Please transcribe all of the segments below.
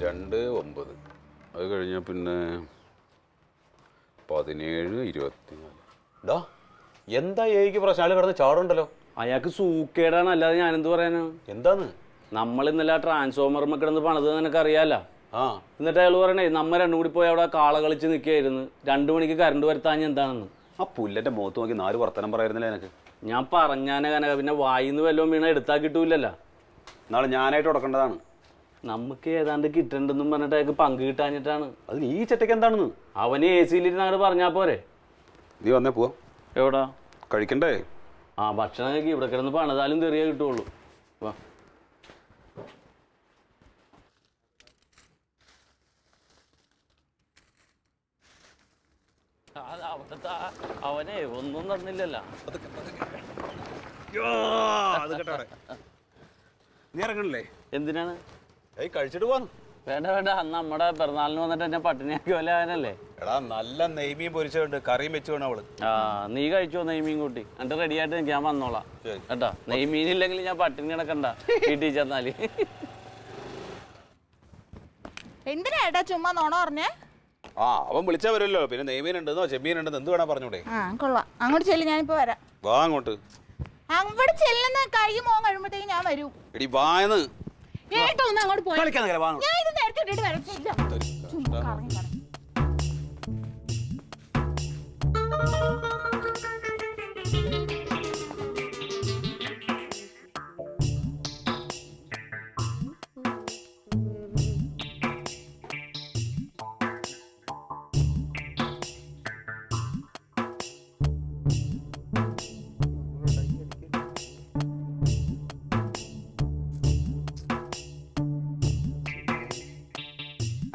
2-9 അത് കഴിഞ്ഞാൽ പിന്നെ 17-24. ഡാ എന്താ ഏക്ക് പ്രശ്നം? ആള് കിടന്ന് ചാടുണ്ടല്ലോ. അയാൾക്ക് സൂക്കേടാണ്, അല്ലാതെ ഞാനെന്ത് പറയാനാ? എന്താന്ന്? നമ്മൾ ഇന്നലെ ആ ട്രാൻസ്ഫോമർമ്മ കിടന്ന് പണിത് നിനക്ക് അറിയാലോ. എന്നിട്ട് അയാൾ പറയണേ നമ്മൾ രണ്ടും കൂടി പോയി അവിടെ കാള കളിച്ച് നിൽക്കുകയായിരുന്നു, 2 മണിക്ക് കറണ്ട് വരുത്താൻ എന്താണെന്ന്. ആ പുല്ലന്റെ മുഖത്ത് നോക്കി 4 വർത്തനം പറയായിരുന്നില്ല എനിക്ക്. ഞാൻ പറഞ്ഞാനെ കനക, പിന്നെ വായിന്ന് വല്ലതും വീണ എടുത്താൽ കിട്ടൂലല്ലോ. നാളെ ഞാനായിട്ട് കൊടുക്കേണ്ടതാണ്. നമുക്ക് ഏതാണ്ട് കിട്ടണ്ടെന്നും പറഞ്ഞിട്ട് അയാൾക്ക് പങ്ക് കിട്ടാഞ്ഞിട്ടാണ്. അതിന് ഈ ചെറ്റയ്ക്ക് എന്താണെന്ന് അവന് AC-ലിരുന്നാണ് പറഞ്ഞാ പോരെ. നീ വന്നേ പോവാ. എവിടാ കഴിക്കണ്ടേ? ആ ഭക്ഷണം കഴിക്കി, ഇവിടെ കിടന്ന് പണിതാലും തെറിയ കിട്ടുള്ളൂ. വാ. അവനെ ഒന്നും നടന്നില്ലല്ലോ. നീ ഇറങ്ങണില്ലേ? എന്തിനാണ്? കഴിച്ചിട്ട് പോവാന്ന്. വേണ്ട വേണ്ട, അന്ന് നമ്മുടെ പിറന്നാളിന് വന്നിട്ട് എന്നെ പട്ടിണിയാക്കി പോലെ അവനല്ലേ. എടാ നല്ല നെയ്മീൻ പൊരിച്ചുണ്ട്, കറിയും വെച്ചു വേണം അവള്. ആ നീ കഴിച്ചോ നെയ്മീൻ കൂട്ടി, എന്നിട്ട് റെഡി ആയിട്ട് ഞാൻ വന്നോളാം കേട്ടാ. നെയ്മീൻ ഇല്ലെങ്കിൽ ഞാൻ പട്ടിണി കിടക്കണ്ട വീട്ടിൽ ചെന്നാല്. എന്തിനാ ഏട്ടാ ചുമ്മാ നോണ പറഞ്ഞേ? ആ അവൻ വിളിച്ചാ വരുമല്ലോ. പിന്നെ നെയ്മീൻ ഉണ്ടെന്നോ ചെമ്മീൻ ഉണ്ടെന്ന് എന്ത് വേണാ പറഞ്ഞൂടെ? ആ കൊള്ളാം, അങ്ങോട്ട് ചെല്ലു, ഞാനിപ്പോ വരാം. വാ അങ്ങോട്ട്. അവിടെ ചെല്ലുന്ന കഴിയും മോൻ കഴിയുമ്പോഴത്തേക്ക് ഞാൻ വരൂ. എടി വായന്ന് ഏട്ടാ ഒന്ന് അങ്ങോട്ട് പോയി. കളിക്കാൻ ഞാൻ ഇത് നേരത്തെ ഇട്ടിട്ട് വരത്തില്ല. ചുമ്മാ കറങ്ങി കറങ്ങി.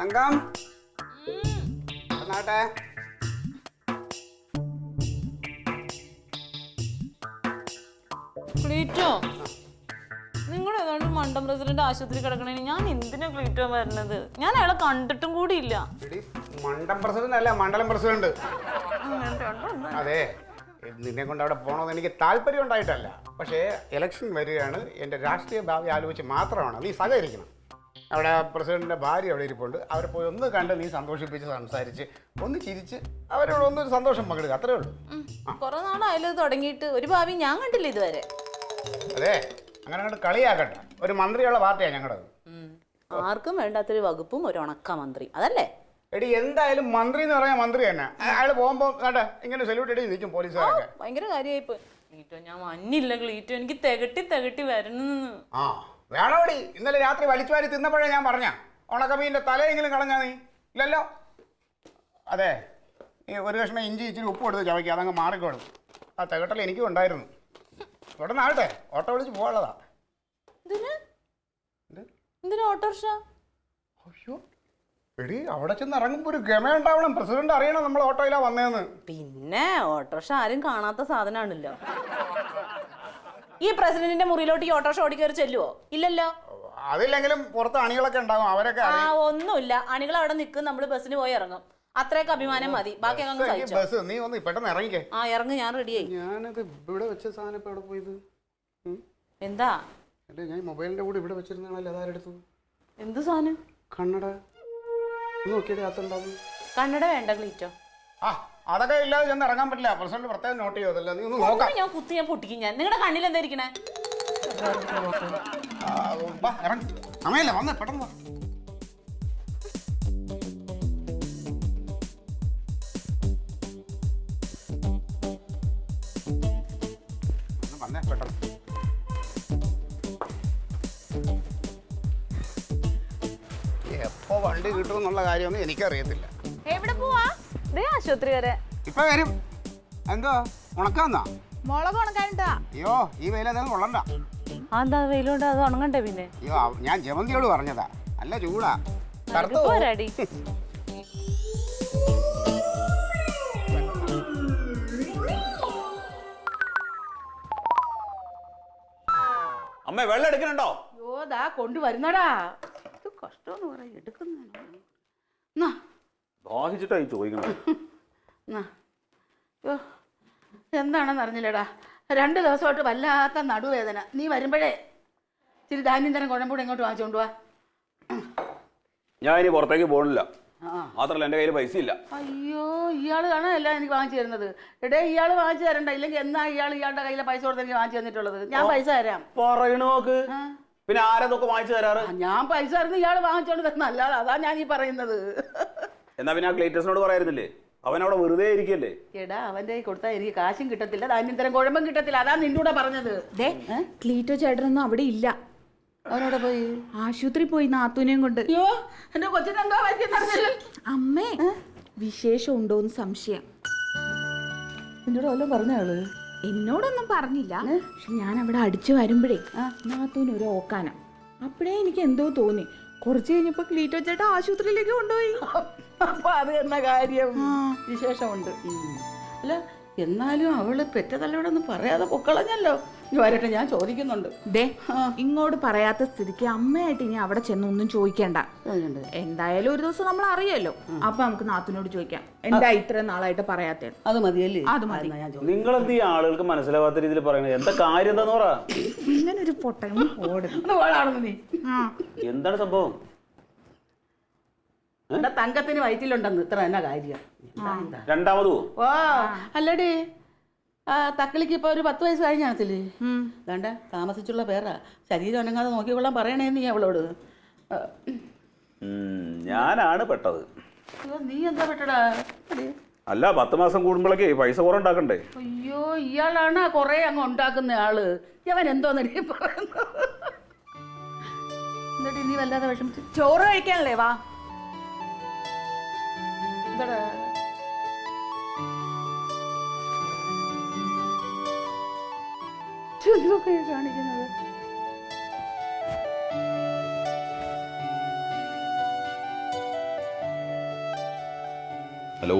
അങ്കം നാട്ടെ ക്ലീറ്റോ, നിങ്ങൾ ഏതാണ്ട് മണ്ടം പ്രസിഡന്റ് ആശുപത്രി കിടക്കണേ. ഞാൻ എന്തിനാ ക്ലീറ്റോ വരുന്നത്? ഞാൻ അയാളെ കണ്ടിട്ടും കൂടിയില്ല. മണ്ഡലം പ്രസിഡന്റ് അല്ല, മണ്ഡലം പ്രസിഡന്റ്. അതെ, നിന്നെ കൊണ്ട് അവിടെ പോകണമെന്ന് എനിക്ക് താല്പര്യം ഉണ്ടായിട്ടല്ല. പക്ഷേ ഇലക്ഷൻ വരികയാണ്, എൻ്റെ രാഷ്ട്രീയ ഭാവി ആലോചിച്ച് മാത്രമാണ്. നീ സഹകരിക്കണം. അവിടെ പ്രസിഡന്റിൻ്റെ ഭാര്യ അവിടെ ഇരിപ്പുണ്ട്. അവരെ പോയി ഒന്ന് കണ്ട് നീ സന്തോഷിപ്പിച്ച് സംസാരിച്ച് ഒന്ന് ചിരിച്ച് അവരോട് ഒന്നൊരു സന്തോഷം പങ്കിടുക, അത്രേ ഉള്ളൂ. കുറെ നാളായാലും തുടങ്ങിയിട്ട് ഒരു ഭാവി ഞാൻ കണ്ടില്ല ഇതുവരെ. അതെ, അങ്ങനെ അങ്ങോട്ട് കളിയാക്കട്ടെ. ഒരു മന്ത്രിയുള്ള പാർട്ടിയാണ് ഞങ്ങളുടെ. ആർക്കും വേണ്ടാത്തൊരു വകുപ്പും ഒരു ഉണക്ക മന്ത്രി, അതല്ലേ? എടി എന്തായാലും മന്ത്രി എന്ന് പറയാൻ മന്ത്രി തന്നെ. അയാൾ പോകുമ്പോൾ കേട്ടെ ഇങ്ങനെ സെല്യൂട്ട് അടി നിൽക്കും പോലീസുകാരൊക്കെ. ഭയങ്കര കാര്യമായിപ്പോ. ക്ലീറ്റോ, ഞാൻ മഞ്ഞില്ല ക്ലീറ്റോ, എനിക്ക് തികട്ടി വരണം. ആ വേണോടി, ഇന്നലെ രാത്രി വലിച്ചുവാരി തിന്നപ്പോഴേ ഞാൻ പറഞ്ഞ ഉണക്കമീൻ്റെ തലയെങ്കിലും കളഞ്ഞാ നീ ഇല്ലല്ലോ. അതെ, ഈ ഒരു കഷ്ണം ഇഞ്ചി ഇച്ചിരി ഉപ്പ് കൊടുത്ത് ചവയ്ക്കുക, അതങ്ങ് മാറിക്കോളും. ആ തികട്ടൽ എനിക്കും ഉണ്ടായിരുന്നു. ഇവിടെ നാട്ടെ ഓട്ടോ വിളിച്ച് പോകാനുള്ളതാ. എന്തിനാ ഓട്ടോറിക്ഷ? അയ്യോ എടി, അവിടെ ചെന്ന് ഇറങ്ങുമ്പോൾ ഒരു ഗമയുണ്ടാവണം. പ്രസിഡന്റ് അറിയണം നമ്മൾ ഓട്ടോയിലാ വന്നതെന്ന്. പിന്നെ ഓട്ടോറിക്ഷ ആരും കാണാത്ത സാധനമാണല്ലോ. ഈ പ്രസിഡന്റിന്റെ മുറിയിലോട്ട് ഈ ഓട്ടോറിക്ഷ ഓടിക്കയറി ചെല്ലുവോ? ഇല്ലല്ലോ. അതില്ലെങ്കിലും പുറത്ത് അണികളൊക്കെ ഉണ്ടാവും, അവരൊക്കെ. ഒന്നുമില്ല, അണികൾ അവിടെ നിൽക്കും, നമ്മൾ ബസ്സിന് പോയി ഇറങ്ങും. അത്രയൊക്കെ അഭിമാനം മതി. ബാക്കി ബസ് നീ ഒന്ന് പെട്ടെന്ന് ഇറങ്ങിക്കേ. ആ ഇറങ്ങ്, ഞാൻ റെഡിയായി. ഞാനത് ഇവിടെ വെച്ച സാധനം ഇപ്പൊ എവിടെ പോയത്? എന്താ? അല്ലേ, ഞാൻ മൊബൈലിന്റെ കൂടെ ഇവിടെ വെച്ചിരുന്നാണല്ലോ, അതാരെടുത്തു? എന്ത് സാധനം? കണ്ണട നോക്കിയത് അകത്തുണ്ടാവും. കണ്ണട വേണ്ട ക്ലീറ്റോ. ആ അതൊക്കെ ഇല്ലാതെ ചെന്ന് ഇറങ്ങാൻ പറ്റില്ല. പ്രസിഡന്റ് പ്രത്യേകം നോട്ട് ചെയ്തല്ല. നീ ഒന്ന് നോക്കാം. ഞാൻ കുത്തി ഞാൻ പൊട്ടിക്കും. ഞാൻ നിങ്ങളുടെ കണ്ണിൽ എന്താ ഇരിക്കണേ? സമയല്ല, വന്നേ പെട്ടെന്ന്. വന്നേ പെട്ടെന്ന്. എപ്പോ വണ്ടി കിട്ടുമെന്നുള്ള കാര്യമൊന്നും എനിക്കറിയത്തില്ല. എവിടെ പോവാ? ആശുപത്രി വരെ. ഇപ്പൊ വരും. എന്തോ ഉണക്കാന്നാ? മുളക് ഉണക്കാനിട്ടാ. അയ്യോ ഈ വെയിലതൊന്നും കൊള്ളണ്ട. എന്താ വെയിലുണ്ട്, അത് ഉണങ്ങണ്ടേ? പിന്നെ അയ്യോ ഞാൻ ജമന്തിയോട് പറഞ്ഞതാ, നല്ല ചൂടാ. പോരാടി. അമ്മ വെള്ളം എടുക്കണുണ്ടോ? യോദാ കൊണ്ടുവരുന്നടാ. ഇത് കഷ്ടമെന്ന് പറയാ, എടുക്കുന്ന ദാഹിച്ചിട്ടായി ചോദിക്കണം. എന്താണെന്ന് അറിഞ്ഞില്ലടാ, 2 ദിവസമായിട്ട് വല്ലാത്ത നടുവേദന. നീ വരുമ്പോഴേ ഇച്ചിരി ധാന്യം തരം കുഴമ്പൂടെ ഇങ്ങോട്ട് വാങ്ങിച്ചോണ്ട് പോവാ. ഞാൻ ഇനി പുറത്തേക്ക് പോകണില്ല. ആ. മാത്രമല്ല എൻ്റെ കയ്യിൽ പൈസ ഇല്ല. അയ്യോ ഇയാള് കാണാനല്ല എനിക്ക് വാങ്ങിച്ചു തരുന്നത്. എടേ ഇയാള് വാങ്ങിച്ചു തരണ്ട. ഇല്ലെങ്കിൽ എന്നാ ഇയാളുടെ കയ്യിലെ പൈസ കൊടുത്ത് എനിക്ക് വാങ്ങിച്ചു തന്നിട്ടുള്ളത്? ഞാൻ പൈസ തരാം. പറയണ നോക്ക്. പിന്നെ ആരതൊക്കെ വാങ്ങിച്ചു തരാറ്? ഞാൻ പൈസ തരുന്ന ഇയാള് വാങ്ങിച്ചോണ്ട് തരുന്ന അല്ലാതെ അതാ ഞാൻ ഈ പറയുന്നത്. എന്നാ പിന്നെ ആ ക്ലീറ്റസിനോട് പറയായിരുന്നില്ലേ? അവൻ അവിടെ വെറുതെ ഇരിക്കല്ലേ? എടാ അവന്റെ കയ്യിൽ കൊടുത്താൽ എനിക്ക് കാശും കിട്ടത്തില്ല, ധാന്യത്തരം കുഴമ്പം കിട്ടത്തില്ല. അതാ നിന്റെ കൂടെ പറഞ്ഞത്. ക്ലീറ്റോ ചേട്ടനൊന്നും അവിടെ ഇല്ല. അവനോടെ പോയി ആശുപത്രി പോയി നാത്തൂനെയും കൊണ്ട്. അയ്യോ എന്റെ കൊച്ചിനെന്താ പറ്റിയെന്നറിഞ്ഞില്ല. അമ്മേ വിശേഷം ഉണ്ടോന്ന് സംശയം. നിന്നോട് വല്ലതും പറഞ്ഞാള്? എന്നോടൊന്നും പറഞ്ഞില്ല. പക്ഷെ ഞാൻ അവിടെ അടിച്ചു വരുമ്പോഴേ നാത്തൂന് ഒരു ഓക്കാന. അപ്പോഴേ എനിക്ക് എന്തോ തോന്നി. കുറച്ച് കഴിഞ്ഞപ്പോ ക്ലീറ്റോ ചേട്ടൻ ആശുപത്രിയിലേക്ക് കൊണ്ടുപോയി. അപ്പൊ അത് എന്ന കാര്യം വിശേഷമുണ്ട്. അല്ല എന്നാലും അവള് പെറ്റതല്ലോടൊന്നും പറയാതെ പൊക്കളഞ്ഞല്ലോ. വരട്ടെ, ഞാൻ ചോദിക്കുന്നുണ്ട്. ദേ ഇങ്ങോട്ട് പറയാത്ത സ്ഥിതിക്ക് അമ്മയായിട്ട് ഇനി അവിടെ ചെന്ന് ഒന്നും ചോദിക്കണ്ട. എന്തായാലും ഒരു ദിവസം നമ്മൾ അറിയാലോ. അപ്പൊ നമുക്ക് നാത്തൂനോട് ചോദിക്കാം എന്താ ഇത്ര നാളായിട്ട് പറയാത്ത. അത് മതിയല്ലേ? അത് മതി. നിങ്ങൾ എന്ത് ഈ ആളുകൾക്ക് മനസ്സിലാവാത്ത രീതിയിൽ പറയണത്? എന്താ കാര്യം എന്താന്ന് പറ. ഇങ്ങനെ ഒരു പൊട്ടങ്ങ് ഓടുന്നു. നീ എന്താണ് സംഭവം? എന്റെ തങ്കത്തിന് വയറ്റിലുണ്ടെന്ന് ഇത്ര എന്നാ കാര്യം? രണ്ടാമത് ഓ അല്ലടി, തക്കളിക്ക് ഇപ്പൊ ഒരു 10 വയസ്സ് കഴിഞ്ഞാണത്തില്ലേ? വേണ്ട താമസിച്ചുള്ള പേരാ. ശരീരം അനങ്ങാതെ നോക്കിക്കൊള്ളാൻ പറയണേ നീ അവളോട്. ഞാനാണ് പെട്ടത്. നീ എന്താ പെട്ടടാ? അല്ല 10 മാസം കൂടുമ്പോഴേക്ക് പൈസ കുറെ ഉണ്ടാക്കണ്ടേ? അയ്യോ ഇയാളാണ് കൊറേ അങ്ങ് ഉണ്ടാക്കുന്ന ആള്. അവൻ എന്തോന്നടി പറയുന്നു? എന്നിട്ട് നീ വല്ലാതെ വിഷമിച്ചു. ചോറ് കഴിക്കാനല്ലേ? വാ. എന്താടാ എന്തൊക്കെ കാണിക്കുന്നത്? ഹലോ,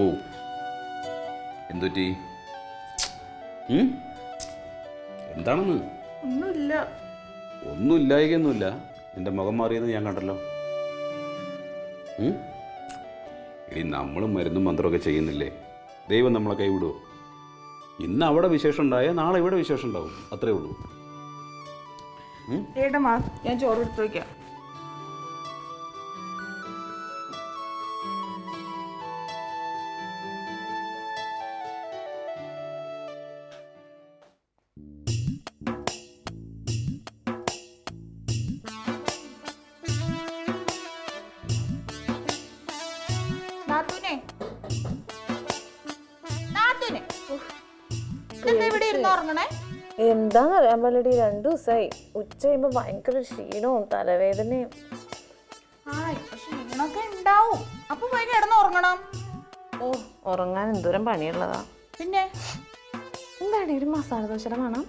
എന്തുറ്റി? എന്താണെന്ന്? ഒന്നുമില്ല. ഒന്നും ഇല്ലായികൊന്നുമില്ല. എൻ്റെ മുഖം മാറിയെന്ന് ഞാൻ കണ്ടല്ലോ. ഇനി നമ്മളും മരുന്നും മന്ത്രമൊക്കെ ചെയ്യുന്നില്ലേ? ദൈവം നമ്മളെ കൈവിടുമോ? ഇന്ന് അവിടെ വിശേഷം ഉണ്ടായാൽ നാളെ ഇവിടെ വിശേഷം ഉണ്ടാവും. അത്രേ ഉള്ളൂ. ഏട്ടാ മാ, ഞാൻ ചോറ് എടുത്തു വയ്ക്കാം. എന്താന്നറിയാൻ പാടില്ലടി, 2 ദിവസമായി. ഉച്ച കഴിയുമ്പോ ഭയങ്കര ക്ഷീണവും തലവേദനയും. ക്ഷീണമൊക്കെ ഉണ്ടാവും. അപ്പൊ പോയി കിടന്നുറങ്ങണം. ഓ ഉറങ്ങാൻ എന്തോരം പണിയുള്ളതാ. പിന്നെ എന്താണ് ഒരു മസാല ദോശയുടെ മണം?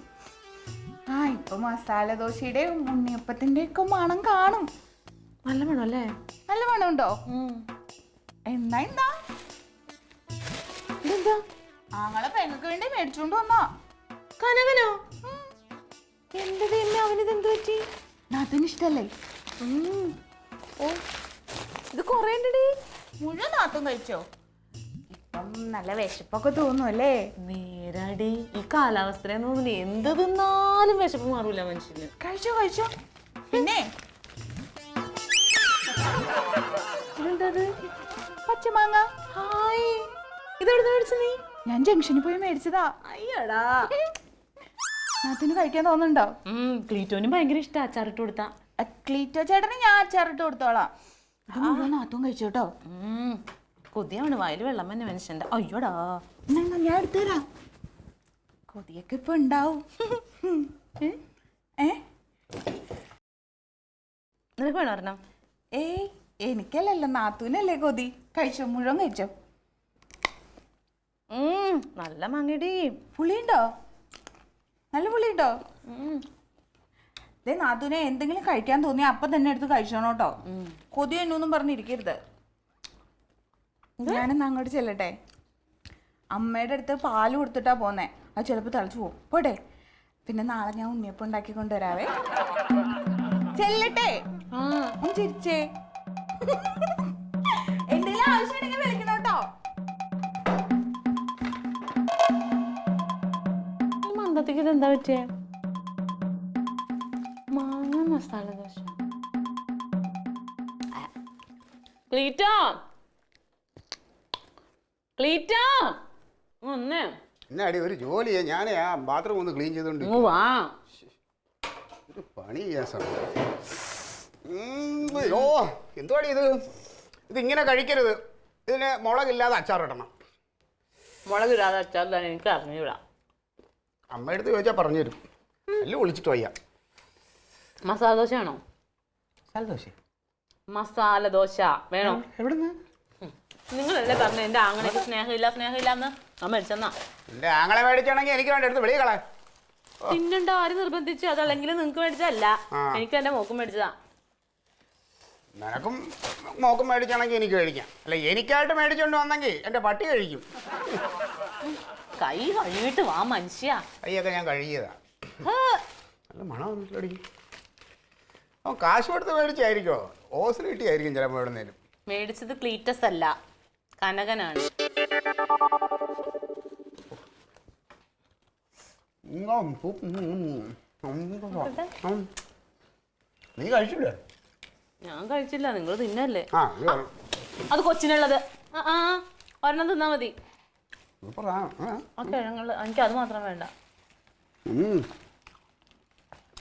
ഇപ്പൊ മസാല ദോശയുടെ ഉണ്ണിയപ്പത്തിന്റെ ഒക്കെ മണം കാണും. നല്ല മണം അല്ലേ? നല്ല മണമുണ്ടോ? എന്താ എന്താ ഇതെന്താ? ആങ്ങളെ പെങ്ങൾക്ക് വേണ്ടി മേടിച്ചോണ്ട് വന്നാ. കനകനോ? എന്റെ ദൈവമേ, അവനിത് എന്ത് പറ്റി? നാത്തിന് ഇഷ്ടല്ലേ? ഓ ഇത് കൊറേ ഉണ്ടെടി. മുഴുവൻ നാത്തും കഴിച്ചോ? ഇപ്പം നല്ല വിശപ്പൊക്കെ തോന്നുമല്ലേ? നേരാടി, ഈ കാലാവസ്ഥയെ തോന്നുന്നു എന്ത് തിന്നാലും വിശപ്പ് മാറൂല മനുഷ്യന്. കഴിച്ചോ കഴിച്ചോ. പിന്നെ ഇതെന്തത്? പച്ചമാങ്ങ. ഹായ്, ഇതെവിടുന്ന് മേടിച്ച നീ? ഞാൻ ജംഗ്ഷനിൽ പോയി മേടിച്ചതാ. അയ്യടാ, നാത്തിന് കഴിക്കാൻ തോന്നുന്നുണ്ടോ? ക്ലീറ്റോനും ഭയങ്കര ഇഷ്ടം അച്ചാറിട്ട് കൊടുത്താ. ക്ലീറ്റോ ചേട്ടന് ഞാൻ അച്ചാറിട്ട് കൊടുത്തോളാം. ഇത് മുഴുവൻ നാത്തും കഴിച്ചോട്ടോ. കൊതിയാണ്, വായിൽ വെള്ളം തന്നെ മനുഷ്യന്റെ. അയ്യോടാ, ഞാൻ എടുത്തു തരാം. കൊതിയൊക്കെ ഇപ്പൊ ഉണ്ടാവും. നിനക്ക് വേണം ഒരെണ്ണം? ഏയ് എനിക്കല്ലല്ലോ, നാത്തൂനല്ലേ കൊതി. കഴിച്ചോ, മുഴുവൻ കഴിച്ചോ. നല്ല മങ്ങടി. പുളിയുണ്ടോ? നല്ല പുളിയുണ്ടോ? നാത്തൂനെ എന്തെങ്കിലും കഴിക്കാൻ തോന്നിയാ അപ്പൊ തന്നെ എടുത്ത് കഴിച്ചോണോ കേട്ടോ. കൊതി എന്നൊന്നും പറഞ്ഞിരിക്കരുത്. ഞാനെന്നാ അങ്ങോട്ട് ചെല്ലട്ടെ. അമ്മയുടെ അടുത്ത് പാല് കൊടുത്തിട്ടാ പോന്നേ. അത് ചിലപ്പോൾ തിളച്ചു പോകും. പോട്ടെ. പിന്നെ നാളെ ഞാൻ ഉണ്ണിയപ്പം ഉണ്ടാക്കി കൊണ്ടുവരാവേ. ചെല്ലട്ടെ. ഒന്ന് ചിരിച്ചേ. എന്തെങ്കിലും ആവശ്യമുണ്ടെങ്കിൽ വിളിക്കണം കേട്ടോ. മന്ദത്തിക്ക് ഇതെന്താ പറ്റിയേ? മാങ്ങ മസാല ദോശ. ക്ലീറ്റാ ക്ലീറ്റാ ഒന്നേ എന്നാ അടി ഒരു ജോലി ചെയ്യാം. ഞാൻ ആ ബാത്റൂം ഒന്ന് ക്ലീൻ ചെയ്തോണ്ട് ഇങ്ങ് വാ. ഒരു പണി ചെയ്യാൻ സമയം. ഓ എന്തുവാടി ഇത്? ഇതിങ്ങനെ കഴിക്കരുത്. ഇതിന് മുളകില്ലാതെ അച്ചാറിടണം. മുളകിടാതെ അച്ചാർ തന്നെ എനിക്ക് അറിഞ്ഞൂടാ. അമ്മയടുത്ത് ചോദിച്ചാൽ പറഞ്ഞു തരും. അല്ല വിളിച്ചിട്ട് വയ്യ. മസാല ദോശ വേണോ? സന്തോഷ മസാല ദോശ വേണോ? എവിടുന്ന്? നിങ്ങളല്ലേ പറഞ്ഞു എന്റെ ആങ്ങളേക്ക് സ്നേഹമില്ല എന്ന് ഞാൻ മേടിച്ചെന്നാ. എൻ്റെ ആങ്ങളെ മേടിച്ചാണെങ്കിൽ എനിക്ക് വേണ്ട എടുത്ത് വെളികളെ. പിന്നെണ്ട ആര് നിർബന്ധിച്ചു? അതല്ലെങ്കിൽ നിങ്ങക്ക് മേടിച്ചതല്ല, എനിക്ക് എന്റെ മോക്കും മേടിച്ചതാ. നിനക്കും മോക്കും മേടിച്ചാണെങ്കിൽ എനിക്ക് കഴിക്കാം. അല്ല എനിക്കായിട്ട് മേടിച്ചോണ്ട് വന്നെങ്കിൽ എൻ്റെ പട്ടി കഴിക്കും. കൈ കഴുകിട്ട് വാ മനുഷ്യ. കൈയൊക്കെ ഞാൻ കഴുകിയതാ. നല്ല മണമൊന്നുമില്ലടി. അവൻ കാശ് കൊടുത്ത് മേടിച്ചായിരിക്കോ? ഓസിൽ കിട്ടിയായിരിക്കും ചിലപ്പോൾ എവിടുന്നേലും. മേടിച്ചത് ക്ലീറ്റസ് അല്ല, കനകനാണ്. നീ കഴിച്ചില്ലേ? ഞാൻ കഴിച്ചില്ല, നിങ്ങൾ തിന്നല്ലേ. ആ അത് കൊച്ചിനുള്ളത്. ആ ഒരെണ്ണം തിന്നാ മതി. സൂപ്പറാ. ആ കിഴങ്ങുള്ള എനിക്ക് അത് മാത്രം വേണ്ട.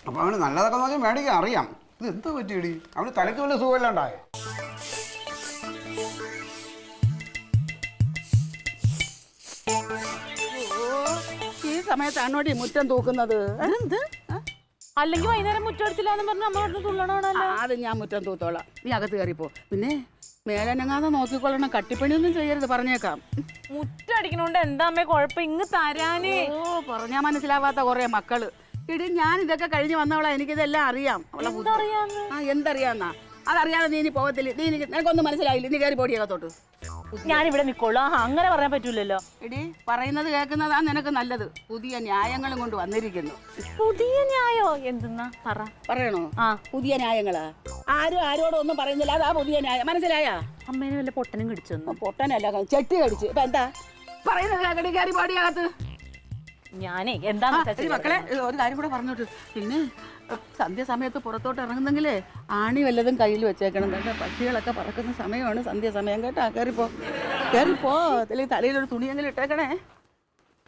അപ്പൊ അവന് നല്ലതൊക്കെ നോക്കി മേടിക്കാൻ അറിയാം. ഇത് എന്താ പറ്റിയടി? അവന് തലയ്ക്ക് വല്ല സുഖമില്ലാണ്ടായോ? ഈ സമയത്താണോടി മുറ്റം തൂക്കുന്നത്? അല്ലെങ്കിൽ വൈകുന്നേരം മുറ്റടിച്ചില്ല എന്ന് പറഞ്ഞ് അമ്മ അവിടെ തുള്ളണോണല്ലോ. അത് ഞാൻ മുറ്റം തൂത്തോളാം, നീ അകത്ത് കയറിപ്പോ. പിന്നെ മേലനങ്ങാതെ നോക്കിക്കൊള്ളണം, കട്ടിപ്പണിയൊന്നും ചെയ്യരുത്, പറഞ്ഞേക്കാം. മുറ്റടിക്കണോണ്ട് എന്താ അമ്മേ കുഴപ്പം? ഇങ്ങ് തരാനേ. ഓ പറഞ്ഞാൽ മനസ്സിലാവാത്ത കുറെ മക്കള്. ഇടി ഞാൻ ഇതൊക്കെ കഴിഞ്ഞ് വന്നവളാ, എനിക്കിതെല്ലാം അറിയാം. അവളെ എന്തറിയാന്നാ? അതറിയാതെ നീ ഇനി പോകത്തില്ല. നീ നിനക്കൊന്നും മനസ്സിലായില്ല, നീ കയറി പോടിയകത്തോട്ട്. ഞാനിവിടെ നിക്കോളൂ. അങ്ങനെ പറയാൻ പറ്റൂലല്ലോ. എടി പറയുന്നത് കേൾക്കുന്നതാ നിനക്ക് നല്ലത്. പുതിയ ന്യായങ്ങളും കൊണ്ട് വന്നിരിക്കുന്നു. പുതിയ ന്യായോ? എന്തെന്നാ പറയണോ? ആ പുതിയ ന്യായങ്ങളാ. ആരും ആരോടും ഒന്നും പറയുന്നില്ല, അതാ പുതിയ ന്യായം. മനസ്സിലായാ? അമ്മേനെ വല്ല പൊട്ടനും കടിച്ചു. പൊട്ടനല്ല, ചെട്ടി കടിച്ച്. ഇപ്പൊ എന്താ പറയുന്നത്? കേൾക്കടി, കയറി പാടിയകത്ത്. ഞാനേ എന്താ മക്കളെ ഒരു കാര്യം കൂടെ പറഞ്ഞോട്ട്. പിന്നെ സന്ധ്യാസമയത്ത് പുറത്തോട്ട് ഇറങ്ങുന്നെങ്കിലേ ആണി വല്ലതും കയ്യിൽ വെച്ചേക്കണം കേട്ടോ. പക്ഷികളൊക്കെ പറക്കുന്ന സമയമാണ് സന്ധ്യാസമയം കേട്ടാ. കയറിപ്പോ അല്ലെങ്കിൽ തലയിലൊരു തുണിയെങ്കിലും ഇട്ടേക്കണേ.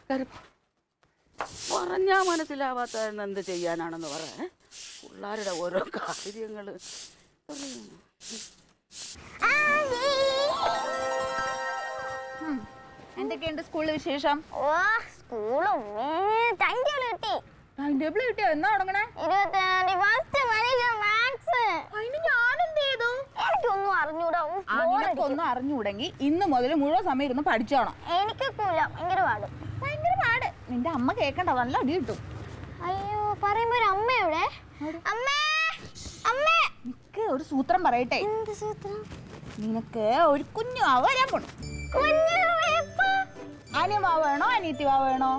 കയറിപ്പോ. പറഞ്ഞാ മനസ്സിലാവാത്ത എന്ത് ചെയ്യാനാണെന്ന് പറയാ. പിള്ളേരുടെ ഓരോ കാര്യങ്ങള്. എന്തൊക്കെയുണ്ട് സ്കൂളിൽ വിശേഷം? ടൈം ടേബിൾ കിട്ടിയോ? എന്നാ തുടങ്ങണേ? നിനക്കൊന്നും അറിഞ്ഞൂടെങ്കിൽ ഇന്ന് മുതൽ മുഴുവൻ സമയം ഇരുന്ന് പഠിച്ചോണം. ഭയങ്കര പാട്. നിന്റെ അമ്മ കേക്കണ്ട, നല്ല അടി കിട്ടും. അയ്യോ പറയുമ്പോ ഒരു അമ്മയുടെ നിനക്ക് ഒരു സൂത്രം പറയട്ടെ. എന്ത് സൂത്രം? നിനക്ക് ഒരു കുഞ്ഞു വാവ വരാൻ പോണു. അനിയമാവ വേണോ അനിയത്തിമാവ വേണോ?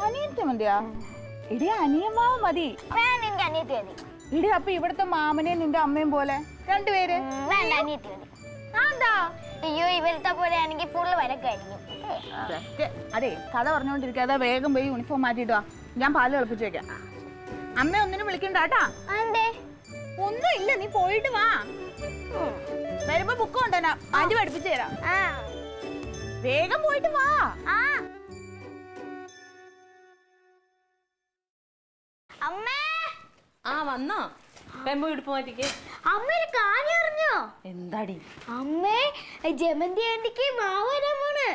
അനിയത്തി മതിയാ? ഇടി അനിയമാവ മതി. എനിക്ക് അനിയത്തി മതി. ഇടി അപ്പൊ ഇവിടുത്തെ മാമനെയും നിന്റെ അമ്മയും പോലെ രണ്ടുപേര്. വേണ്ട, അനിയത്തി മതി. എന്താ? അയ്യോ ഇവലത്തെ പോലെ ആണെങ്കിൽ ഫുള്ള് വരക്കായിരിക്കും. അതെ കഥ പറഞ്ഞോണ്ടിരിക്കാതെ വേഗം പോയി യൂണിഫോം മാറ്റിയിട്ട് വാ. ഞാൻ പാല് തിളപ്പിച്ച് വെക്കാം. അമ്മ ഒന്നിനും വിളിക്കണ്ട കേട്ടാ. ഒന്നും ഇല്ല, നീ പോയിട്ട് വാ. വരുമ്പോ ബുക്ക് കൊണ്ടുവരാ, ആന്റി പഠിപ്പിച്ചു തരാം. വേഗം പോയിട്ട് വാ. അമ്മേ വന്നോ? പെമ്പോ ഇടുപ്പ് മാറ്റിക്കേ. അമ്മ ഒരു കാര്യം അറിഞ്ഞോ? എന്താടി? അമ്മേ ജമന്തി ആന്റിക്ക് മാവ് വരാൻ പോണ്.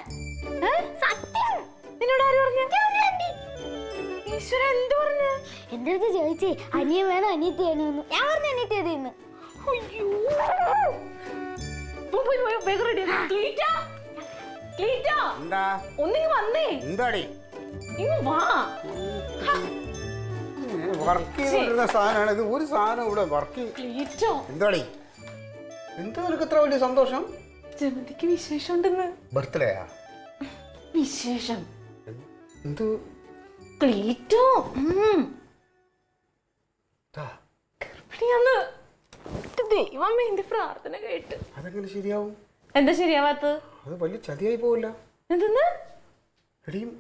സത്യം. നിന്നോട് ആര് പറഞ്ഞു? ഈശ്വര എന്ത് പറഞ്ഞു? എന്റെ അടുത്ത് ചോദിച്ചേ അനിയൻ വേണോ അനിയത്തി വേണോ? ഞാൻ പറഞ്ഞു അനിയത്തി മതിയെന്ന്. ഒന്നിങ്ങ് വന്നേ. എന്താടി ഇങ്ങ് വാ. വർക്ക് ചെയ്തുകൊണ്ടിരുന്ന സാധനമാണ് ഇത്. ഒരു സാധനം ഇവിടെ വർക്ക്. എന്താടി എന്താ നിനക്ക് ഇത്ര വലിയ സന്തോഷം? ജമന്തിക്ക് വിശേഷം ഉണ്ടെന്ന്. ബർത്ത്ഡേയാ? വിശേഷം എന്ത്? ക്ലീറ്റോ ഗർഭിണിയാന്ന്. ദൈവമേ എന്റെ പ്രാർത്ഥന കേട്ട്. അതെങ്ങനെ ശരിയാവും? എന്താ ശരിയാവാത്തത്? അത് വലിയ ചതിയായി പോവില്ല? എന്തെന്ന്? എടിയും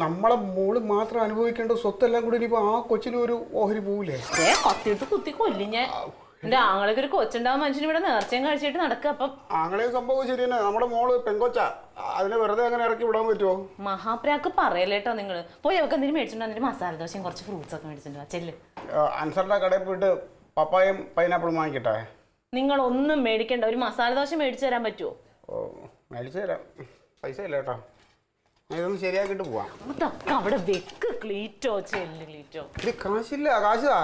നമ്മളെ മോള് മാത്രം അനുഭവിക്കേണ്ട സ്വത്തെല്ലാം കൂടി ഇനിയിപ്പോ ആ കൊച്ചിനും ഒരു ഓഹരി പോവില്ലേ? കത്തിയിട്ട് കുത്തി കൊല്ലി ഞാൻ. എന്റെ ആങ്ങളൊക്കെ ഒരു കൊച്ചുണ്ടാവും മനുഷ്യന് ഇവിടെ നേർച്ചയും കഴിച്ചിട്ട് നടക്കുക. അപ്പം അങ്ങനെ സംഭവം ശരി തന്നെ. നമ്മുടെ മോള് പെങ്കൊച്ച, അതിനെ വെറുതെ അങ്ങനെ ഇറക്കി വിടാൻ പറ്റുമോ? മഹാപ്രാക്ക് പറയല്ലേട്ടോ നിങ്ങള്. പോയി അവർക്ക് എന്തെങ്കിലും മേടിച്ചിട്ടുണ്ടോ? എന്നിട്ട് മസാല ദോശയും കുറച്ച് ഫ്രൂട്ട്സ് ഒക്കെ മേടിച്ചിട്ടുണ്ടോ? ചെല്ല്. അൻസറിന്റെ കടയിൽ പോയിട്ട് പപ്പായും പൈനാപ്പിളും വാങ്ങിക്കട്ടെ? നിങ്ങൾ ഒന്നും മേടിക്കണ്ട, ഒരു മസാല ദോശ മേടിച്ചു തരാൻ പറ്റുമോ? ഓ, മേടിച്ചു തരാം. പൈസ ഇല്ല കേട്ടോ, ഇതൊന്ന് ശരിയാക്കിട്ട് പോവാം. അതൊക്കെ അവിടെ വെക്ക് ക്ലീറ്റോ. ചെല്ല് ക്ലീറ്റോ. ഇത് കാശില്ല, കാശാ.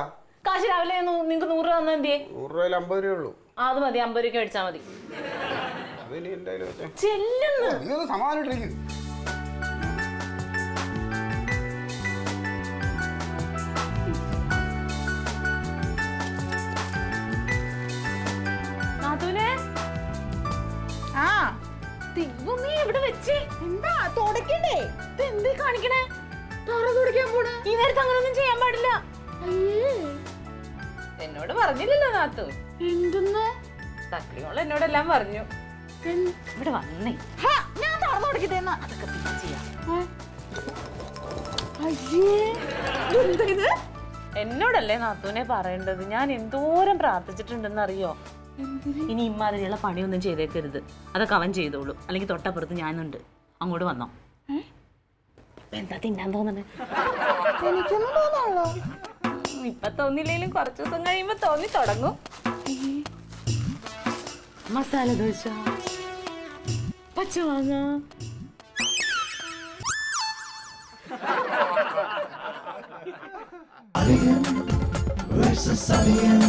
കാശ് രാവിലെ നിങ്ങൾക്ക് 100 രൂപ തന്നാ എന്തിയെ? 100 രൂപയിൽ 50 രൂപ ഉള്ളൂ. അത് മതി, 50 രൂപയ്ക്ക് മേടിച്ചാൽ മതി. അതിന് എന്തായാലും വെച്ചേ. ചെല്ലുന്നു. നീ സമാധാനിട്ടിരിക്കും. ആ നീ എവിടെ വെച്ചേ? എന്താ തുടക്കണ്ടേ? എന്തേ കാണിക്കണേ? തുടയ്ക്കാൻ പോണ ഈ നേരത്തെ അങ്ങനൊന്നും ചെയ്യാൻ പാടില്ല. എന്നോട് പറഞ്ഞില്ലല്ലോ നാത്തു. എന്തെന്ന്? തക്ലിയോൾ എന്നോടെല്ലാം പറഞ്ഞു. ഇവിടെ വന്നേ. ഞാൻ തുറന്നു കൊടുക്കട്ടെന്നാ. അതൊക്കെ പിന്നെ ചെയ്യാം. എന്നോടല്ലേ നാത്തൂനെ പറയേണ്ടത്? ഞാൻ എന്തോരം പ്രാർത്ഥിച്ചിട്ടുണ്ടെന്ന് അറിയോ? ഇനി ഇമ്മാതിരിയുള്ള പണിയൊന്നും ചെയ്തേക്കരുത്. അതൊക്കെ അവൻ ചെയ്തോളൂ. അല്ലെങ്കിൽ തൊട്ടപ്പുറത്ത് ഞാനുണ്ട്, അങ്ങോട്ട് വന്നോ. എന്താ തിന്നാൻ തോന്നണേ? എനിക്കൊന്നും തോന്നാണല്ലോ. ഇപ്പൊ തോന്നില്ലെങ്കിലും കുറച്ചു ദിവസം കഴിയുമ്പോ തോന്നി തുടങ്ങും. മസാല ദോശ, പച്ചമാങ്ങ. Versus Alien.